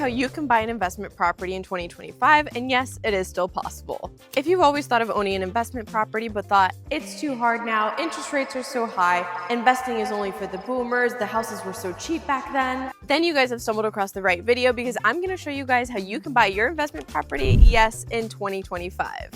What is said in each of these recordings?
how you can buy an investment property in 2025, and yes, it is still possible. If you've always thought of owning an investment property but thought, it's too hard now, interest rates are so high, investing is only for the boomers, the houses were so cheap back then you guys have stumbled across the right video, because I'm going to show you guys how you can buy your investment property, yes, in 2025.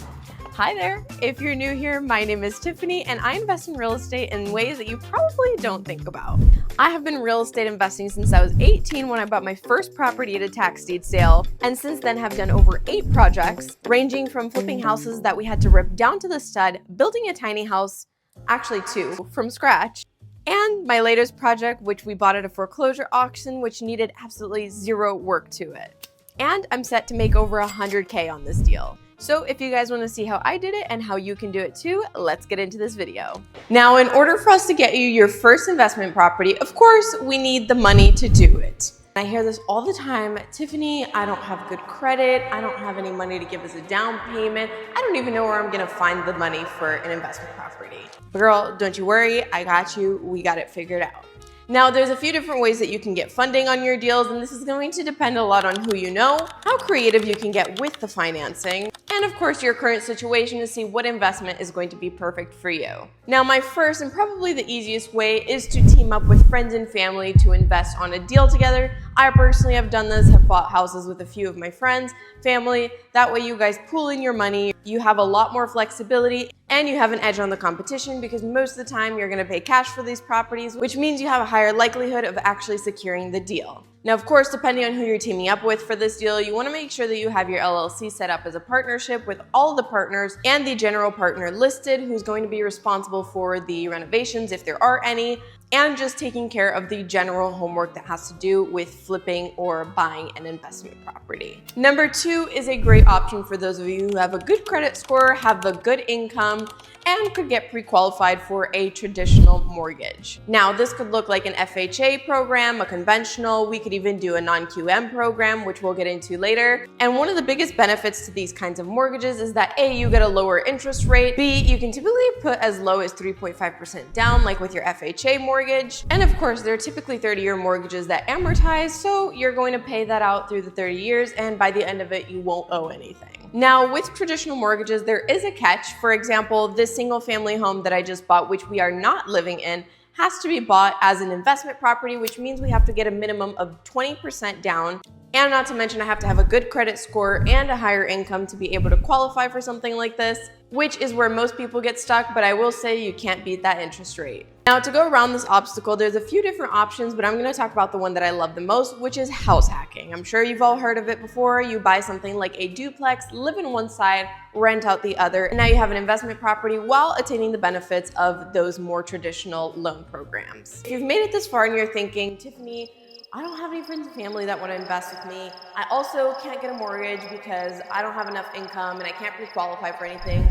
Hi there! If you're new here, my name is Tiffany, and I invest in real estate in ways that you probably don't think about. I have been real estate investing since I was 18 when I bought my first property at a tax deed sale, and since then have done over 8 projects, ranging from flipping houses that we had to rip down to the stud, building a tiny house, actually 2, from scratch, and my latest project, which we bought at a foreclosure auction, which needed absolutely 0 work to it. And I'm set to make over $100K on this deal. So if you guys want to see how I did it and how you can do it too, let's get into this video. Now, in order for us to get you your first investment property, of course, we need the money to do it. I hear this all the time, Tiffany, I don't have good credit, I don't have any money to give as a down payment, I don't even know where I'm gonna find the money for an investment property. Girl, don't you worry, I got you, we got it figured out. Now, there's a few different ways that you can get funding on your deals, and this is going to depend a lot on who you know, how creative you can get with the financing, and of course your current situation to see what investment is going to be perfect for you. Now, my first and probably the easiest way is to team up with friends and family to invest on a deal together. I personally have done this, have bought houses with a few of my friends, family. That way you guys pool in your money, you have a lot more flexibility, and you have an edge on the competition because most of the time you're gonna pay cash for these properties, which means you have a higher likelihood of actually securing the deal. Now, of course, depending on who you're teaming up with for this deal, you wanna make sure that you have your LLC set up as a partnership with all the partners and the general partner listed, who's going to be responsible for the renovations if there are any, and just taking care of the general homework that has to do with flipping or buying an investment property. Number 2 is a great option for those of you who have a good credit score, have a good income, and could get pre-qualified for a traditional mortgage. Now, this could look like an FHA program, a conventional, we could even do a non-QM program, which we'll get into later. And one of the biggest benefits to these kinds of mortgages is that A, you get a lower interest rate, B, you can typically put as low as 3.5% down, like with your FHA mortgage. And of course, they're typically 30-year mortgages that amortize, so you're going to pay that out through the 30 years, and by the end of it, you won't owe anything. Now, with traditional mortgages, there is a catch. For example, this single family home that I just bought, which we are not living in, has to be bought as an investment property, which means we have to get a minimum of 20% down. And not to mention, I have to have a good credit score and a higher income to be able to qualify for something like this, which is where most people get stuck, but I will say you can't beat that interest rate. Now, to go around this obstacle, there's a few different options, but I'm gonna talk about the one that I love the most, which is house hacking. I'm sure you've all heard of it before. You buy something like a duplex, live in one side, rent out the other, and now you have an investment property while attaining the benefits of those more traditional loan programs. If you've made it this far and you're thinking, Tiffany, I don't have any friends and family that want to invest with me. I also can't get a mortgage because I don't have enough income and I can't pre-qualify for anything.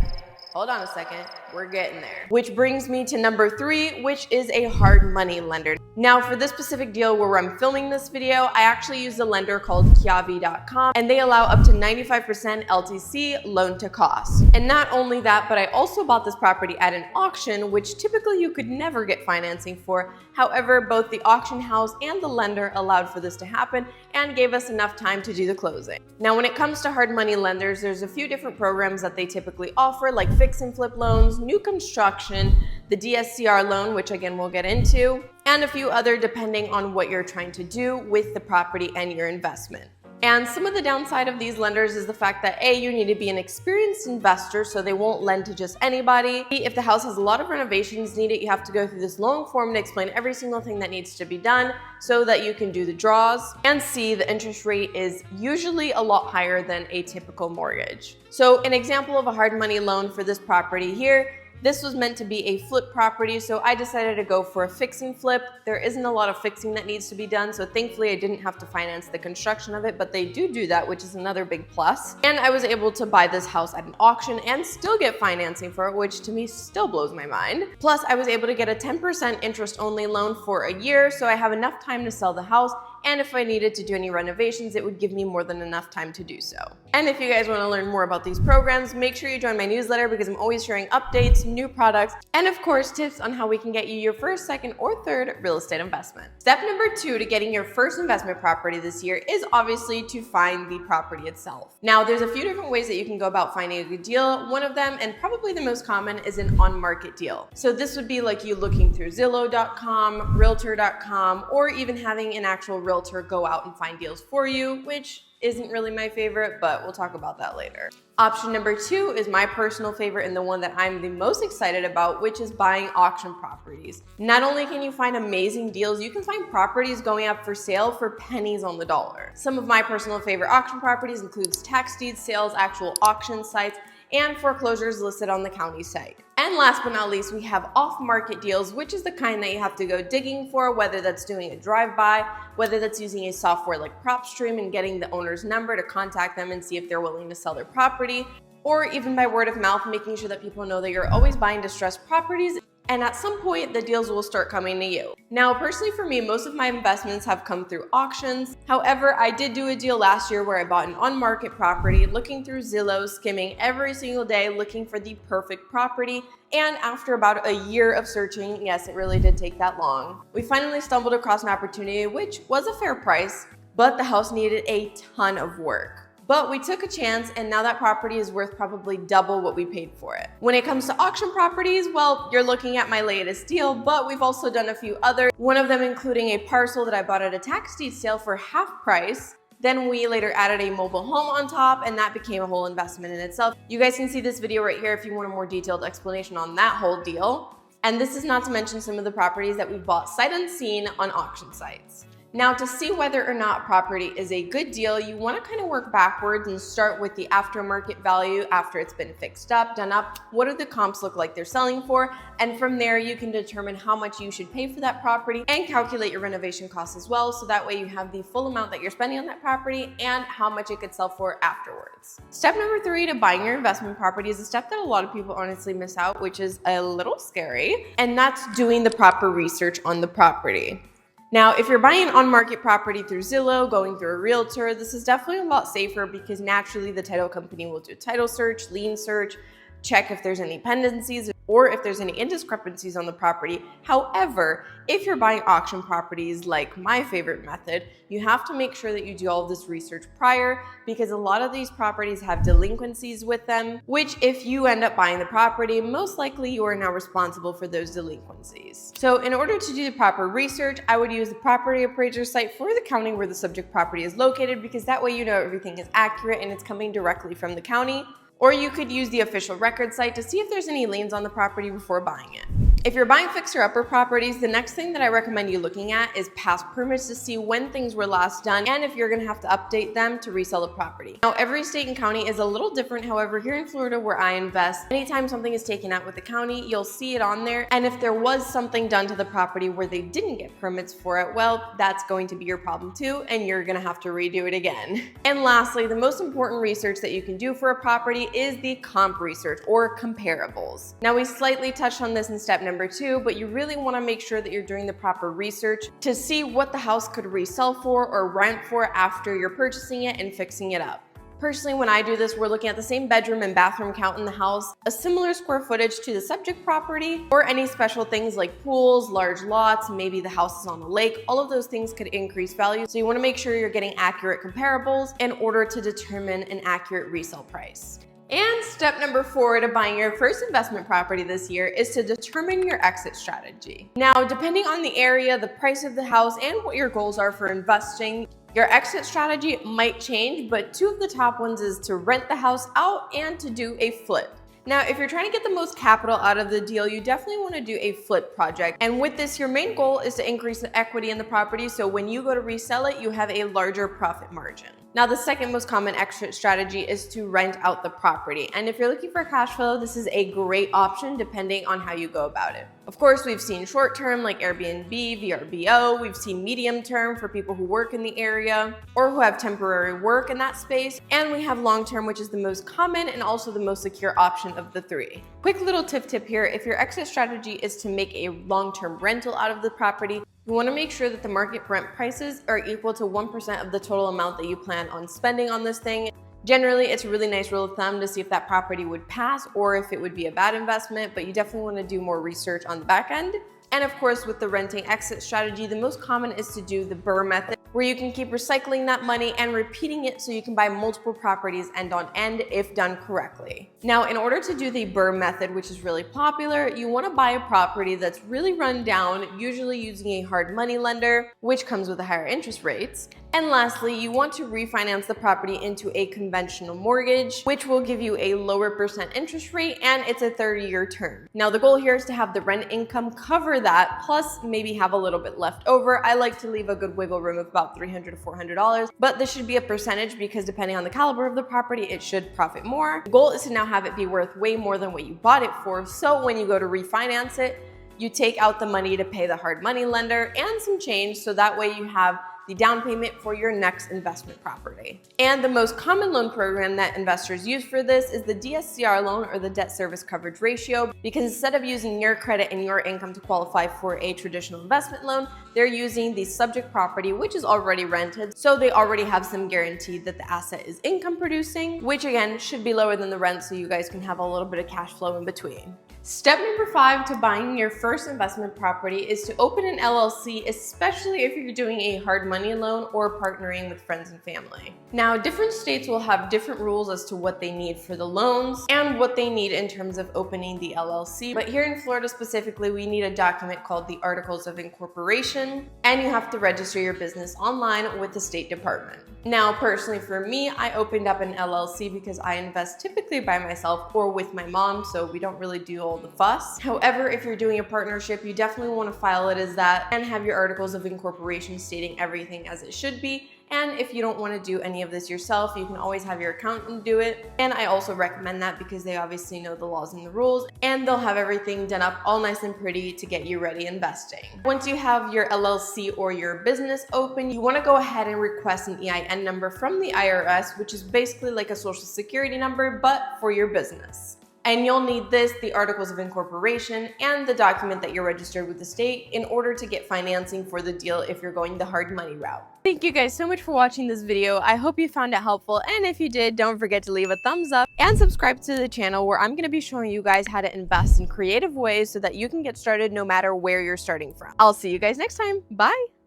Hold on a second, we're getting there. Which brings me to number 3, which is a hard money lender. Now, for this specific deal where I'm filming this video, I actually use a lender called Kiavi.com, and they allow up to 95% LTC loan to cost. And not only that, but I also bought this property at an auction, which typically you could never get financing for. However, both the auction house and the lender allowed for this to happen and gave us enough time to do the closing. Now, when it comes to hard money lenders, there's a few different programs that they typically offer, like fix and flip loans, new construction, the DSCR loan, which again we'll get into, and a few other depending on what you're trying to do with the property and your investment. And some of the downside of these lenders is the fact that A, you need to be an experienced investor, so they won't lend to just anybody. B, if the house has a lot of renovations needed, you have to go through this long form to explain every single thing that needs to be done so that you can do the draws. And C, the interest rate is usually a lot higher than a typical mortgage. So an example of a hard money loan for this property here, this was meant to be a flip property, so I decided to go for a fix and flip. There isn't a lot of fixing that needs to be done, so thankfully I didn't have to finance the construction of it, but they do that, which is another big plus. And I was able to buy this house at an auction and still get financing for it, which to me still blows my mind. Plus, I was able to get a 10% interest-only loan for a year, so I have enough time to sell the house and if I needed to do any renovations, it would give me more than enough time to do so. And if you guys want to learn more about these programs, make sure you join my newsletter because I'm always sharing updates, new products, and of course, tips on how we can get you your first, second, or third real estate investment. Step number 2 to getting your first investment property this year is obviously to find the property itself. Now, there's a few different ways that you can go about finding a good deal. One of them, and probably the most common, is an on-market deal. So this would be like you looking through Zillow.com, Realtor.com, or even having an actual realtor go out and find deals for you, which isn't really my favorite, but we'll talk about that later. Option number 2 is my personal favorite and the one that I'm the most excited about, which is buying auction properties. Not only can you find amazing deals, you can find properties going up for sale for pennies on the dollar. Some of my personal favorite auction properties includes tax deed sales, actual auction sites, and foreclosures listed on the county site. And last but not least, we have off-market deals, which is the kind that you have to go digging for, whether that's doing a drive-by, whether that's using a software like PropStream and getting the owner's number to contact them and see if they're willing to sell their property, or even by word of mouth, making sure that people know that you're always buying distressed properties, and at some point, the deals will start coming to you. Now, personally for me, most of my investments have come through auctions. However, I did do a deal last year where I bought an on-market property, looking through Zillow, skimming every single day, looking for the perfect property. And after about a year of searching, yes, it really did take that long, we finally stumbled across an opportunity, which was a fair price, but the house needed a ton of work. But we took a chance, and now that property is worth probably double what we paid for it. When it comes to auction properties, well, you're looking at my latest deal, but we've also done a few others, one of them including a parcel that I bought at a tax deed sale for half price. Then we later added a mobile home on top, and that became a whole investment in itself. You guys can see this video right here if you want a more detailed explanation on that whole deal. And this is not to mention some of the properties that we've bought sight unseen on auction sites. Now, to see whether or not property is a good deal, you want to kind of work backwards and start with the aftermarket value after it's been fixed up, done up. What do the comps look like they're selling for? And from there, you can determine how much you should pay for that property and calculate your renovation costs as well. So that way you have the full amount that you're spending on that property and how much it could sell for afterwards. Step number 3 to buying your investment property is a step that a lot of people honestly miss out, which is a little scary, and that's doing the proper research on the property. Now, if you're buying an on-market property through Zillow, going through a realtor, this is definitely a lot safer because naturally the title company will do title search, lien search, check if there's any pendencies or if there's any indiscrepancies on the property. However, if you're buying auction properties like my favorite method, you have to make sure that you do all of this research prior because a lot of these properties have delinquencies with them, which if you end up buying the property, most likely you are now responsible for those delinquencies. So in order to do the proper research, I would use the property appraiser site for the county where the subject property is located because that way you know everything is accurate and it's coming directly from the county. Or you could use the official record site to see if there's any liens on the property before buying it. If you're buying fixer-upper properties, the next thing that I recommend you looking at is past permits to see when things were last done and if you're gonna have to update them to resell the property. Now, every state and county is a little different. However, here in Florida where I invest, anytime something is taken out with the county, you'll see it on there. And if there was something done to the property where they didn't get permits for it, well, that's going to be your problem too, and you're gonna have to redo it again. And lastly, the most important research that you can do for a property is the comp research or comparables. Now, we slightly touched on this in step number 2, but you really want to make sure that you're doing the proper research to see what the house could resell for or rent for after you're purchasing it and fixing it up. Personally, when I do this, we're looking at the same bedroom and bathroom count in the house, a similar square footage to the subject property, or any special things like pools, large lots, maybe the house is on a lake. All of those things could increase value. So you want to make sure you're getting accurate comparables in order to determine an accurate resale price. And step number 4 to buying your first investment property this year is to determine your exit strategy. Now, depending on the area, the price of the house, and what your goals are for investing, your exit strategy might change, but 2 of the top ones is to rent the house out and to do a flip. Now, if you're trying to get the most capital out of the deal, you definitely want to do a flip project. And with this, your main goal is to increase the equity in the property, so when you go to resell it, you have a larger profit margin. Now, the second most common exit strategy is to rent out the property. And if you're looking for cash flow, this is a great option depending on how you go about it. Of course, we've seen short-term like Airbnb, VRBO. We've seen medium-term for people who work in the area or who have temporary work in that space. And we have long-term, which is the most common and also the most secure option of the 3. Quick little tip here, if your exit strategy is to make a long-term rental out of the property, You want to make sure that the market rent prices are equal to 1% of the total amount that you plan on spending on this thing. Generally, it's a really nice rule of thumb to see if that property would pass or if it would be a bad investment, but you definitely want to do more research on the back end. And of course, with the renting exit strategy, the most common is to do the BRRRR method, where you can keep recycling that money and repeating it so you can buy multiple properties end on end if done correctly. Now, in order to do the BRRRR method, which is really popular, you want to buy a property that's really run down, usually using a hard money lender, which comes with higher interest rates. And lastly, you want to refinance the property into a conventional mortgage, which will give you a lower percent interest rate, and it's a 30-year term. Now, the goal here is to have the rent income cover that, plus maybe have a little bit left over. I like to leave a good wiggle room of about $300 to $400, but this should be a percentage because depending on the caliber of the property, it should profit more. The goal is to now have it be worth way more than what you bought it for, so when you go to refinance it, you take out the money to pay the hard money lender and some change, so that way you have the down payment for your next investment property. And the most common loan program that investors use for this is the DSCR loan, or the debt service coverage ratio, because instead of using your credit and your income to qualify for a traditional investment loan, they're using the subject property, which is already rented, so they already have some guarantee that the asset is income producing, which again should be lower than the rent, so you guys can have a little bit of cash flow in between. Step number 5 to buying your first investment property is to open an LLC, especially if you're doing a hard money loan or partnering with friends and family. Now, different states will have different rules as to what they need for the loans and what they need in terms of opening the LLC. But here in Florida specifically, we need a document called the Articles of Incorporation, and you have to register your business online with the State Department. Now, personally for me, I opened up an LLC because I invest typically by myself or with my mom, so we don't really do all the fuss. However, if you're doing a partnership, you definitely want to file it as that and have your Articles of Incorporation stating everything as it should be. And if you don't want to do any of this yourself, you can always have your accountant do it. And I also recommend that because they obviously know the laws and the rules, and they'll have everything done up all nice and pretty to get you ready investing. Once you have your LLC or your business open, you want to go ahead and request an EIN number from the IRS, which is basically like a social security number, but for your business. And you'll need this, the Articles of Incorporation, and the document that you're registered with the state in order to get financing for the deal if you're going the hard money route. Thank you guys so much for watching this video. I hope you found it helpful, and if you did, don't forget to leave a thumbs up and subscribe to the channel, where I'm going to be showing you guys how to invest in creative ways so that you can get started no matter where you're starting from. I'll see you guys next time. Bye!